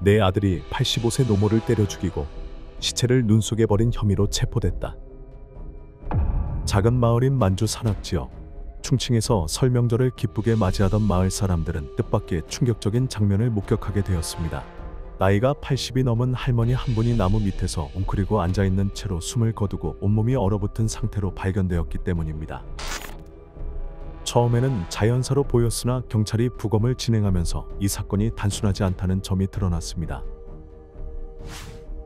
내 아들이 85세 노모를 때려 죽이고 시체를 눈 속에 버린 혐의로 체포됐다. 작은 마을인 만주 산악지역 충칭에서 설 명절을 기쁘게 맞이하던 마을 사람들은 뜻밖의 충격적인 장면을 목격하게 되었습니다. 나이가 80이 넘은 할머니 한 분이 나무 밑에서 웅크리고 앉아있는 채로 숨을 거두고 온몸이 얼어붙은 상태로 발견되었기 때문입니다. 처음에는 자연사로 보였으나 경찰이 부검을 진행하면서 이 사건이 단순하지 않다는 점이 드러났습니다.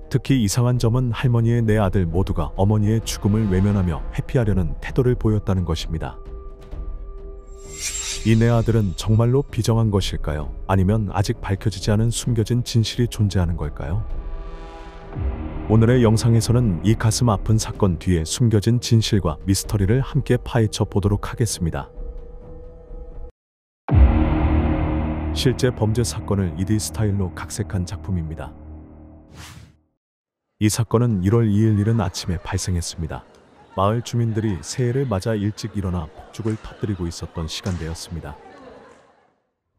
특히 이상한 점은 할머니의 네 아들 모두가 어머니의 죽음을 외면하며 회피하려는 태도를 보였다는 것입니다. 이 네 아들은 정말로 비정한 것일까요? 아니면 아직 밝혀지지 않은 숨겨진 진실이 존재하는 걸까요? 오늘의 영상에서는 이 가슴 아픈 사건 뒤에 숨겨진 진실과 미스터리를 함께 파헤쳐 보도록 하겠습니다. 실제 범죄 사건을 2D 스타일로 각색한 작품입니다. 이 사건은 1월 2일 이른 아침에 발생했습니다. 마을 주민들이 새해를 맞아 일찍 일어나 폭죽을 터뜨리고 있었던 시간대였습니다.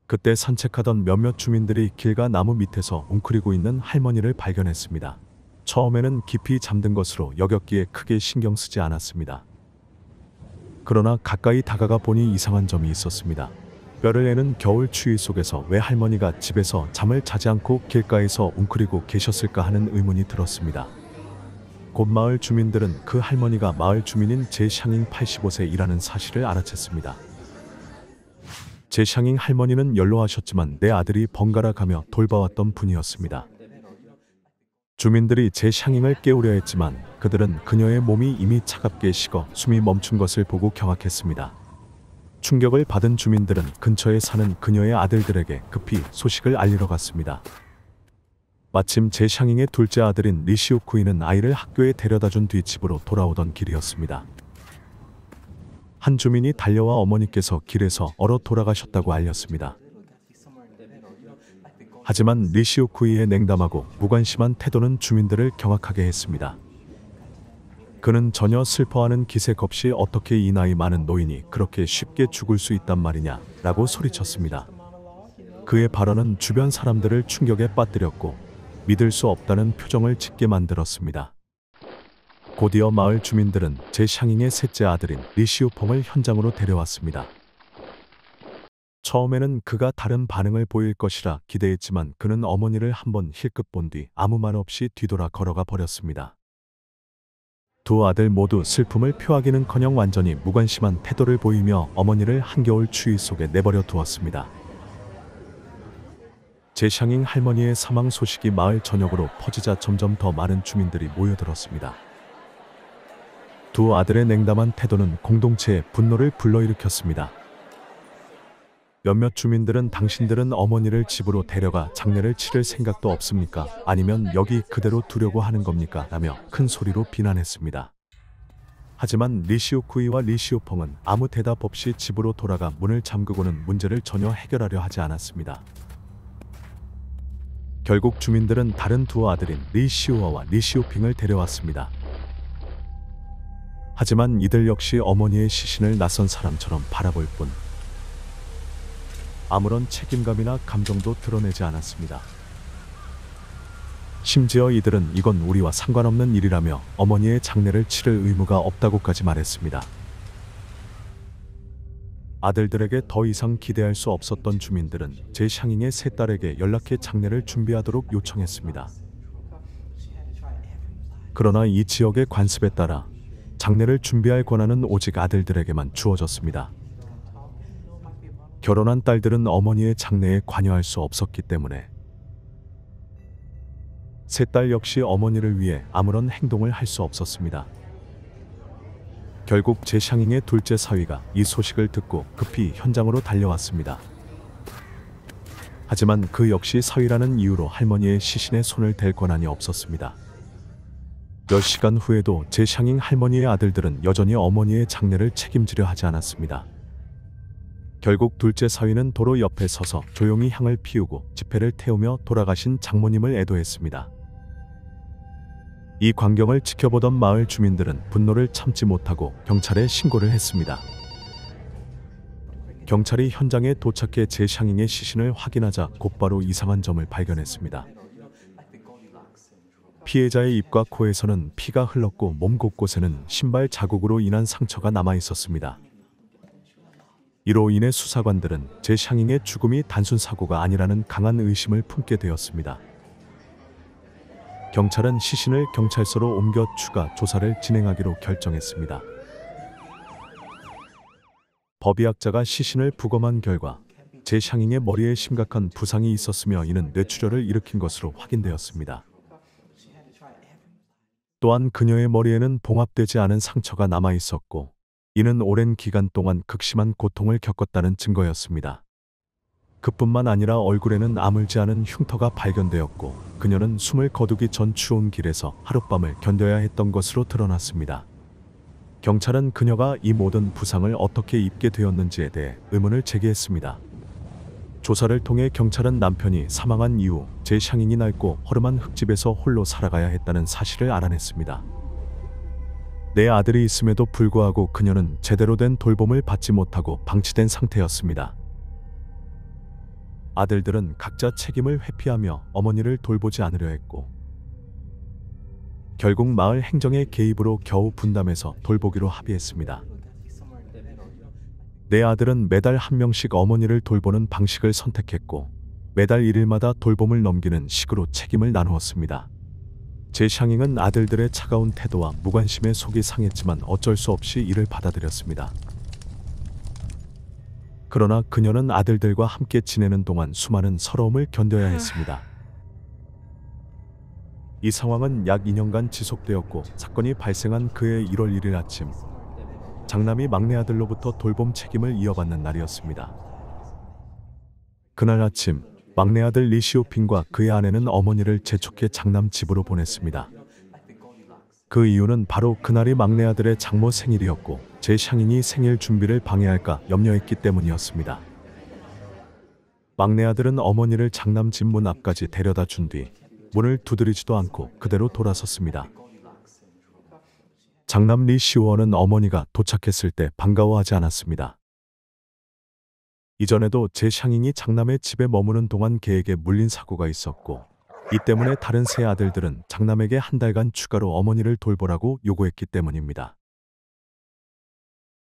그때 산책하던 몇몇 주민들이 길과 나무 밑에서 웅크리고 있는 할머니를 발견했습니다. 처음에는 깊이 잠든 것으로 여겼기에 크게 신경 쓰지 않았습니다. 그러나 가까이 다가가 보니 이상한 점이 있었습니다. 뼈를 내는 겨울 추위 속에서 왜 할머니가 집에서 잠을 자지 않고 길가에서 웅크리고 계셨을까 하는 의문이 들었습니다. 곧 마을 주민들은 그 할머니가 마을 주민인 제샹잉 85세이라는 사실을 알아챘습니다. 제샹잉 할머니는 연로하셨지만 내 아들이 번갈아 가며 돌봐왔던 분이었습니다. 주민들이 제샹잉을 깨우려 했지만 그들은 그녀의 몸이 이미 차갑게 식어 숨이 멈춘 것을 보고 경악했습니다. 충격을 받은 주민들은 근처에 사는 그녀의 아들들에게 급히 소식을 알리러 갔습니다. 마침 제샹잉의 둘째 아들인 리시오쿠이는 아이를 학교에 데려다준 뒤 집으로 돌아오던 길이었습니다. 한 주민이 달려와 어머니께서 길에서 얼어 돌아가셨다고 알렸습니다. 하지만 리시오쿠이의 냉담하고 무관심한 태도는 주민들을 경악하게 했습니다. 그는 전혀 슬퍼하는 기색 없이 어떻게 이 나이 많은 노인이 그렇게 쉽게 죽을 수 있단 말이냐 라고 소리쳤습니다. 그의 발언은 주변 사람들을 충격에 빠뜨렸고 믿을 수 없다는 표정을 짓게 만들었습니다. 곧이어 마을 주민들은 제샹잉의 셋째 아들인 리시오펑을 현장으로 데려왔습니다. 처음에는 그가 다른 반응을 보일 것이라 기대했지만 그는 어머니를 한번 힐끗 본 뒤 아무 말 없이 뒤돌아 걸어가 버렸습니다. 두 아들 모두 슬픔을 표하기는커녕 완전히 무관심한 태도를 보이며 어머니를 한겨울 추위 속에 내버려 두었습니다. 제샹잉 할머니의 사망 소식이 마을 전역으로 퍼지자 점점 더 많은 주민들이 모여들었습니다. 두 아들의 냉담한 태도는 공동체의 분노를 불러일으켰습니다. 몇몇 주민들은 당신들은 어머니를 집으로 데려가 장례를 치를 생각도 없습니까? 아니면 여기 그대로 두려고 하는 겁니까? 라며 큰 소리로 비난했습니다. 하지만 리시오쿠이와 리시오펑은 아무 대답 없이 집으로 돌아가 문을 잠그고는 문제를 전혀 해결하려 하지 않았습니다. 결국 주민들은 다른 두 아들인 리시오아와 리시오핑을 데려왔습니다. 하지만 이들 역시 어머니의 시신을 낯선 사람처럼 바라볼 뿐 아무런 책임감이나 감정도 드러내지 않았습니다. 심지어 이들은 이건 우리와 상관없는 일이라며 어머니의 장례를 치를 의무가 없다고까지 말했습니다. 아들들에게 더 이상 기대할 수 없었던 주민들은 제샹잉의 세 딸에게 연락해 장례를 준비하도록 요청했습니다. 그러나 이 지역의 관습에 따라 장례를 준비할 권한은 오직 아들들에게만 주어졌습니다. 결혼한 딸들은 어머니의 장례에 관여할 수 없었기 때문에 세 딸 역시 어머니를 위해 아무런 행동을 할 수 없었습니다. 결국 제샹잉의 둘째 사위가 이 소식을 듣고 급히 현장으로 달려왔습니다. 하지만 그 역시 사위라는 이유로 할머니의 시신에 손을 댈 권한이 없었습니다. 몇 시간 후에도 제샹잉 할머니의 아들들은 여전히 어머니의 장례를 책임지려 하지 않았습니다. 결국 둘째 사위는 도로 옆에 서서 조용히 향을 피우고 지폐를 태우며 돌아가신 장모님을 애도했습니다. 이 광경을 지켜보던 마을 주민들은 분노를 참지 못하고 경찰에 신고를 했습니다. 경찰이 현장에 도착해 제샹잉의 시신을 확인하자 곧바로 이상한 점을 발견했습니다. 피해자의 입과 코에서는 피가 흘렀고 몸 곳곳에는 신발 자국으로 인한 상처가 남아 있었습니다. 이로 인해 수사관들은 제샹잉의 죽음이 단순 사고가 아니라는 강한 의심을 품게 되었습니다. 경찰은 시신을 경찰서로 옮겨 추가 조사를 진행하기로 결정했습니다. 법의학자가 시신을 부검한 결과 제샹잉의 머리에 심각한 부상이 있었으며 이는 뇌출혈을 일으킨 것으로 확인되었습니다. 또한 그녀의 머리에는 봉합되지 않은 상처가 남아 있었고 이는 오랜 기간 동안 극심한 고통을 겪었다는 증거였습니다. 그뿐만 아니라 얼굴에는 아물지 않은 흉터가 발견되었고 그녀는 숨을 거두기 전 추운 길에서 하룻밤을 견뎌야 했던 것으로 드러났습니다. 경찰은 그녀가 이 모든 부상을 어떻게 입게 되었는지에 대해 의문을 제기했습니다. 조사를 통해 경찰은 남편이 사망한 이후 제샹잉이 낡고 허름한 흙집에서 홀로 살아가야 했다는 사실을 알아냈습니다. 네 아들이 있음에도 불구하고 그녀는 제대로 된 돌봄을 받지 못하고 방치된 상태였습니다. 아들들은 각자 책임을 회피하며 어머니를 돌보지 않으려 했고 결국 마을 행정의 개입으로 겨우 분담해서 돌보기로 합의했습니다. 네 아들은 매달 한 명씩 어머니를 돌보는 방식을 선택했고 매달 1일마다 돌봄을 넘기는 식으로 책임을 나누었습니다. 제샹잉은 아들들의 차가운 태도와 무관심에 속이 상했지만 어쩔 수 없이 이를 받아들였습니다. 그러나 그녀는 아들들과 함께 지내는 동안 수많은 서러움을 견뎌야 했습니다. 이 상황은 약 2년간 지속되었고 사건이 발생한 그해 1월 1일 아침 장남이 막내 아들로부터 돌봄 책임을 이어받는 날이었습니다. 그날 아침 막내 아들 리시오핑과 그의 아내는 어머니를 재촉해 장남 집으로 보냈습니다. 그 이유는 바로 그날이 막내 아들의 장모 생일이었고 제샹잉이 생일 준비를 방해할까 염려했기 때문이었습니다. 막내 아들은 어머니를 장남 집 문 앞까지 데려다 준 뒤 문을 두드리지도 않고 그대로 돌아섰습니다. 장남 리시오어는 어머니가 도착했을 때 반가워하지 않았습니다. 이전에도 제샹잉이 장남의 집에 머무는 동안 개에게 물린 사고가 있었고 이 때문에 다른 세 아들들은 장남에게 한 달간 추가로 어머니를 돌보라고 요구했기 때문입니다.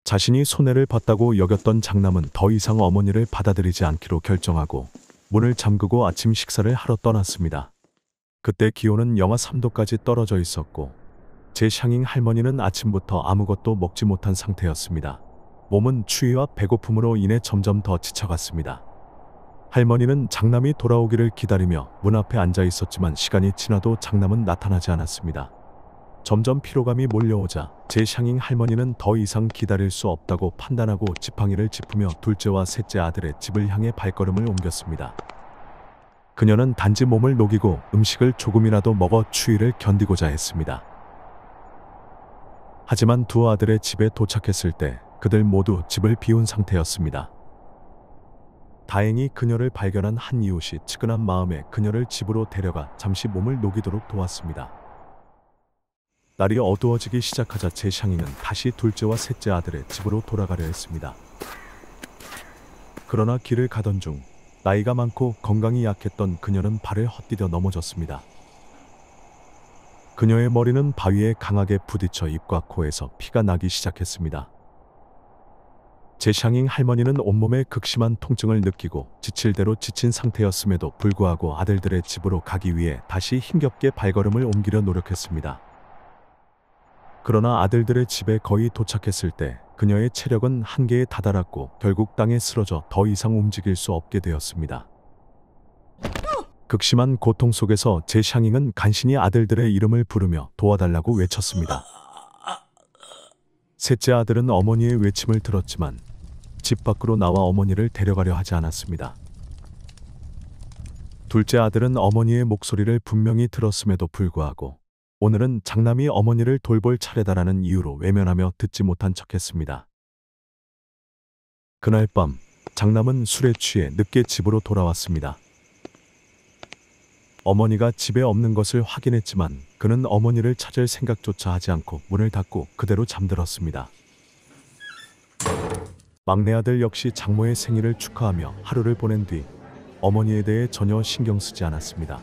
자신이 손해를 봤다고 여겼던 장남은 더 이상 어머니를 받아들이지 않기로 결정하고 문을 잠그고 아침 식사를 하러 떠났습니다. 그때 기온은 영하 3도까지 떨어져 있었고 제샹잉 할머니는 아침부터 아무것도 먹지 못한 상태였습니다. 몸은 추위와 배고픔으로 인해 점점 더 지쳐갔습니다. 할머니는 장남이 돌아오기를 기다리며 문 앞에 앉아 있었지만 시간이 지나도 장남은 나타나지 않았습니다. 점점 피로감이 몰려오자 제샹잉 할머니는 더 이상 기다릴 수 없다고 판단하고 지팡이를 짚으며 둘째와 셋째 아들의 집을 향해 발걸음을 옮겼습니다. 그녀는 단지 몸을 녹이고 음식을 조금이라도 먹어 추위를 견디고자 했습니다. 하지만 두 아들의 집에 도착했을 때 그들 모두 집을 비운 상태였습니다. 다행히 그녀를 발견한 한 이웃이 측은한 마음에 그녀를 집으로 데려가 잠시 몸을 녹이도록 도왔습니다. 날이 어두워지기 시작하자 제샹잉은 다시 둘째와 셋째 아들의 집으로 돌아가려 했습니다. 그러나 길을 가던 중 나이가 많고 건강이 약했던 그녀는 발을 헛디뎌 넘어졌습니다. 그녀의 머리는 바위에 강하게 부딪혀 입과 코에서 피가 나기 시작했습니다. 제샹잉 할머니는 온몸에 극심한 통증을 느끼고 지칠 대로 지친 상태였음에도 불구하고 아들들의 집으로 가기 위해 다시 힘겹게 발걸음을 옮기려 노력했습니다. 그러나 아들들의 집에 거의 도착했을 때 그녀의 체력은 한계에 다다랐고 결국 땅에 쓰러져 더 이상 움직일 수 없게 되었습니다. 극심한 고통 속에서 제샹잉은 간신히 아들들의 이름을 부르며 도와달라고 외쳤습니다. 셋째 아들은 어머니의 외침을 들었지만 집 밖으로 나와 어머니를 데려가려 하지 않았습니다. 둘째 아들은 어머니의 목소리를 분명히 들었음에도 불구하고 오늘은 장남이 어머니를 돌볼 차례다라는 이유로 외면하며 듣지 못한 척했습니다. 그날 밤 장남은 술에 취해 늦게 집으로 돌아왔습니다. 어머니가 집에 없는 것을 확인했지만 그는 어머니를 찾을 생각조차 하지 않고 문을 닫고 그대로 잠들었습니다. 막내 아들 역시 장모의 생일을 축하하며 하루를 보낸 뒤 어머니에 대해 전혀 신경 쓰지 않았습니다.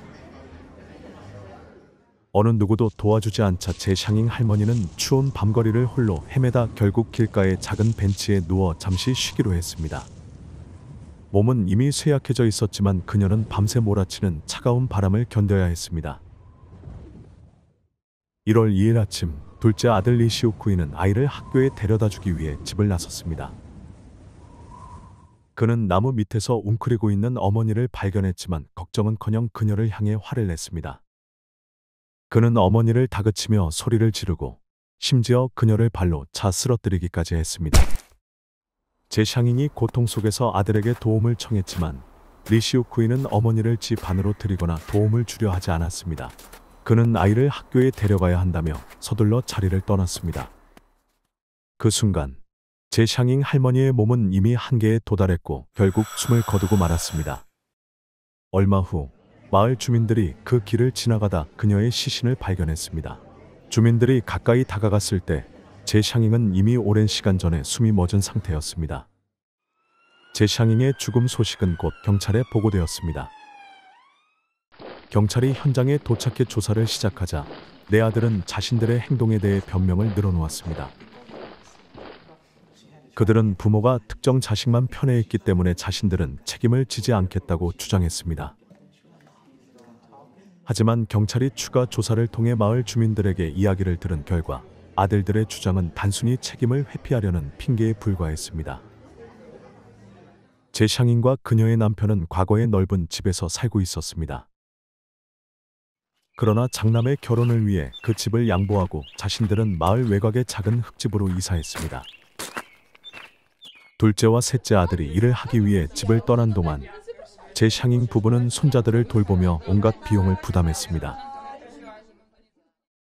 어느 누구도 도와주지 않자 제샹잉 할머니는 추운 밤거리를 홀로 헤매다 결국 길가의 작은 벤치에 누워 잠시 쉬기로 했습니다. 몸은 이미 쇠약해져 있었지만 그녀는 밤새 몰아치는 차가운 바람을 견뎌야 했습니다. 1월 2일 아침, 둘째 아들 리시우쿠이는 아이를 학교에 데려다주기 위해 집을 나섰습니다. 그는 나무 밑에서 웅크리고 있는 어머니를 발견했지만 걱정은커녕 그녀를 향해 화를 냈습니다. 그는 어머니를 다그치며 소리를 지르고 심지어 그녀를 발로 차 쓰러뜨리기까지 했습니다. 제샹잉이 고통 속에서 아들에게 도움을 청했지만 리시우쿠이는 어머니를 집 안으로 들이거나 도움을 주려 하지 않았습니다. 그는 아이를 학교에 데려가야 한다며 서둘러 자리를 떠났습니다. 그 순간 제샹잉 할머니의 몸은 이미 한계에 도달했고 결국 숨을 거두고 말았습니다. 얼마 후 마을 주민들이 그 길을 지나가다 그녀의 시신을 발견했습니다. 주민들이 가까이 다가갔을 때 제샹잉은 이미 오랜 시간 전에 숨이 멎은 상태였습니다. 제샹잉의 죽음 소식은 곧 경찰에 보고되었습니다. 경찰이 현장에 도착해 조사를 시작하자 네 아들은 자신들의 행동에 대해 변명을 늘어놓았습니다. 그들은 부모가 특정 자식만 편애했기 때문에 자신들은 책임을 지지 않겠다고 주장했습니다. 하지만 경찰이 추가 조사를 통해 마을 주민들에게 이야기를 들은 결과 아들들의 주장은 단순히 책임을 회피하려는 핑계에 불과했습니다. 제샹잉과 그녀의 남편은 과거에 넓은 집에서 살고 있었습니다. 그러나 장남의 결혼을 위해 그 집을 양보하고 자신들은 마을 외곽의 작은 흙집으로 이사했습니다. 둘째와 셋째 아들이 일을 하기 위해 집을 떠난 동안 제샹잉 부부는 손자들을 돌보며 온갖 비용을 부담했습니다.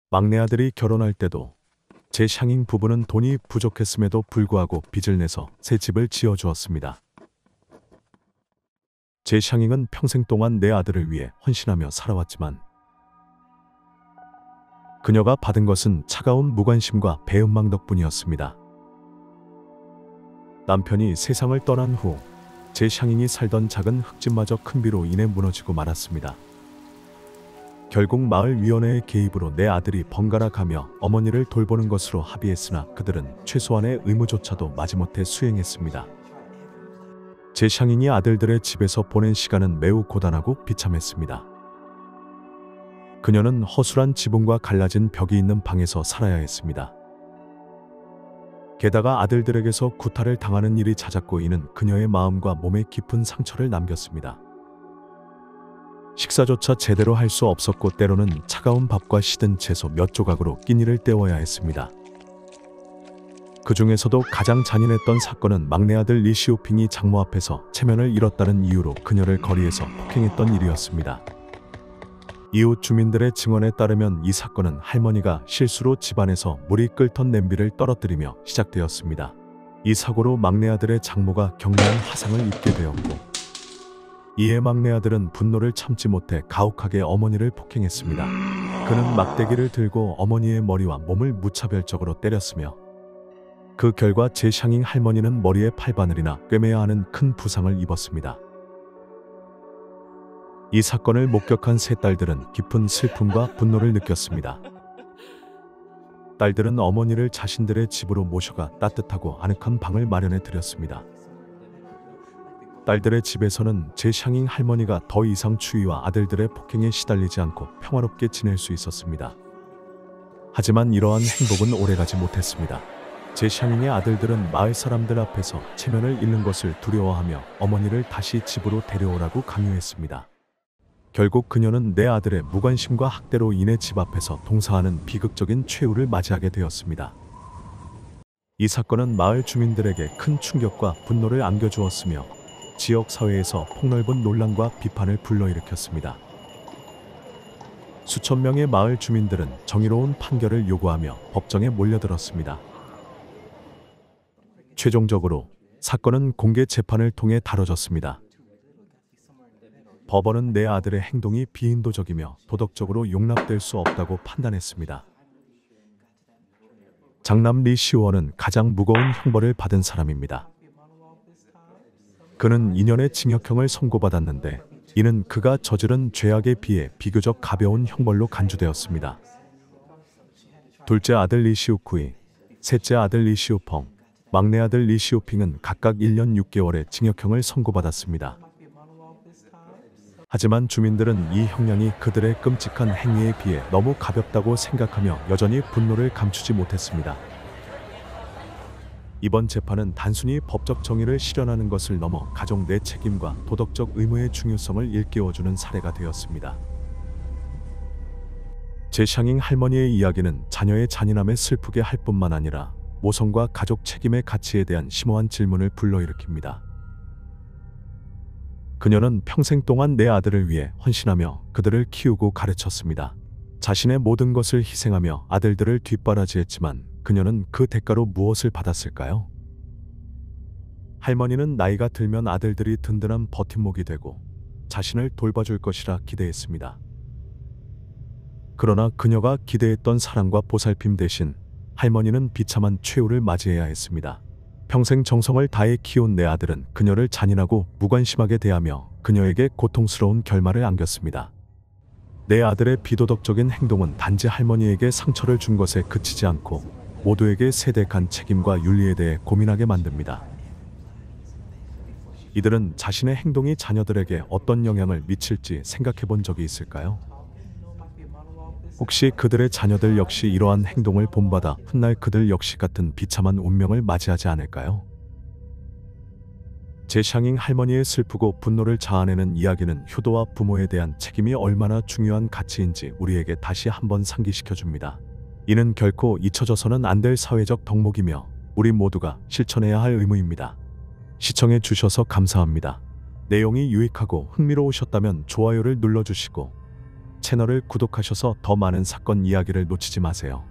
막내 아들이 결혼할 때도 제샹잉 부부는 돈이 부족했음에도 불구하고 빚을 내서 새 집을 지어주었습니다. 제샹잉은 평생 동안 네 아들을 위해 헌신하며 살아왔지만 그녀가 받은 것은 차가운 무관심과 배은망 덕분이었습니다. 남편이 세상을 떠난 후 제샹잉이 살던 작은 흙집마저 큰 비로 인해 무너지고 말았습니다. 결국 마을 위원회의 개입으로 네 아들이 번갈아 가며 어머니를 돌보는 것으로 합의했으나 그들은 최소한의 의무조차도 마지못해 수행했습니다. 제샹잉이 아들들의 집에서 보낸 시간은 매우 고단하고 비참했습니다. 그녀는 허술한 지붕과 갈라진 벽이 있는 방에서 살아야 했습니다. 게다가 아들들에게서 구타를 당하는 일이 잦았고 이는 그녀의 마음과 몸에 깊은 상처를 남겼습니다. 식사조차 제대로 할 수 없었고 때로는 차가운 밥과 시든 채소 몇 조각으로 끼니를 때워야 했습니다. 그 중에서도 가장 잔인했던 사건은 막내 아들 리시오핑이 장모 앞에서 체면을 잃었다는 이유로 그녀를 거리에서 폭행했던 일이었습니다. 이웃 주민들의 증언에 따르면 이 사건은 할머니가 실수로 집안에서 물이 끓던 냄비를 떨어뜨리며 시작되었습니다. 이 사고로 막내 아들의 장모가 경미한 화상을 입게 되었고 이에 막내 아들은 분노를 참지 못해 가혹하게 어머니를 폭행했습니다. 그는 막대기를 들고 어머니의 머리와 몸을 무차별적으로 때렸으며 그 결과 제샹잉 할머니는 머리에 팔바늘이나 꿰매야 하는 큰 부상을 입었습니다. 이 사건을 목격한 세 딸들은 깊은 슬픔과 분노를 느꼈습니다. 딸들은 어머니를 자신들의 집으로 모셔가 따뜻하고 아늑한 방을 마련해 드렸습니다. 딸들의 집에서는 제샹잉 할머니가 더 이상 추위와 아들들의 폭행에 시달리지 않고 평화롭게 지낼 수 있었습니다. 하지만 이러한 행복은 오래가지 못했습니다. 제샹잉의 아들들은 마을 사람들 앞에서 체면을 잃는 것을 두려워하며 어머니를 다시 집으로 데려오라고 강요했습니다. 결국 그녀는 네 아들의 무관심과 학대로 인해 집 앞에서 동사하는 비극적인 최후를 맞이하게 되었습니다. 이 사건은 마을 주민들에게 큰 충격과 분노를 안겨주었으며 지역 사회에서 폭넓은 논란과 비판을 불러일으켰습니다. 수천 명의 마을 주민들은 정의로운 판결을 요구하며 법정에 몰려들었습니다. 최종적으로 사건은 공개 재판을 통해 다뤄졌습니다. 법원은 네 아들의 행동이 비인도적이며 도덕적으로 용납될 수 없다고 판단했습니다. 장남 리시오원은 가장 무거운 형벌을 받은 사람입니다. 그는 2년의 징역형을 선고받았는데 이는 그가 저지른 죄악에 비해 비교적 가벼운 형벌로 간주되었습니다. 둘째 아들 리시오쿠이, 셋째 아들 리시오펑, 막내 아들 리시오핑은 각각 1년 6개월의 징역형을 선고받았습니다. 하지만 주민들은 이 형량이 그들의 끔찍한 행위에 비해 너무 가볍다고 생각하며 여전히 분노를 감추지 못했습니다. 이번 재판은 단순히 법적 정의를 실현하는 것을 넘어 가족 내 책임과 도덕적 의무의 중요성을 일깨워주는 사례가 되었습니다. 제샹잉 할머니의 이야기는 자녀의 잔인함에 슬프게 할 뿐만 아니라 모성과 가족 책임의 가치에 대한 심오한 질문을 불러일으킵니다. 그녀는 평생 동안 내 아들을 위해 헌신하며 그들을 키우고 가르쳤습니다. 자신의 모든 것을 희생하며 아들들을 뒷바라지했지만 그녀는 그 대가로 무엇을 받았을까요? 할머니는 나이가 들면 아들들이 든든한 버팀목이 되고 자신을 돌봐줄 것이라 기대했습니다. 그러나 그녀가 기대했던 사랑과 보살핌 대신 할머니는 비참한 최후를 맞이해야 했습니다. 평생 정성을 다해 키운 내 아들은 그녀를 잔인하고 무관심하게 대하며 그녀에게 고통스러운 결말을 안겼습니다. 내 아들의 비도덕적인 행동은 단지 할머니에게 상처를 준 것에 그치지 않고 모두에게 세대 간 책임과 윤리에 대해 고민하게 만듭니다. 이들은 자신의 행동이 자녀들에게 어떤 영향을 미칠지 생각해 본 적이 있을까요? 혹시 그들의 자녀들 역시 이러한 행동을 본받아 훗날 그들 역시 같은 비참한 운명을 맞이하지 않을까요? 제샹잉 할머니의 슬프고 분노를 자아내는 이야기는 효도와 부모에 대한 책임이 얼마나 중요한 가치인지 우리에게 다시 한번 상기시켜 줍니다. 이는 결코 잊혀져서는 안 될 사회적 덕목이며 우리 모두가 실천해야 할 의무입니다. 시청해 주셔서 감사합니다. 내용이 유익하고 흥미로우셨다면 좋아요를 눌러주시고 채널을 구독하셔서 더 많은 사건 이야기를 놓치지 마세요.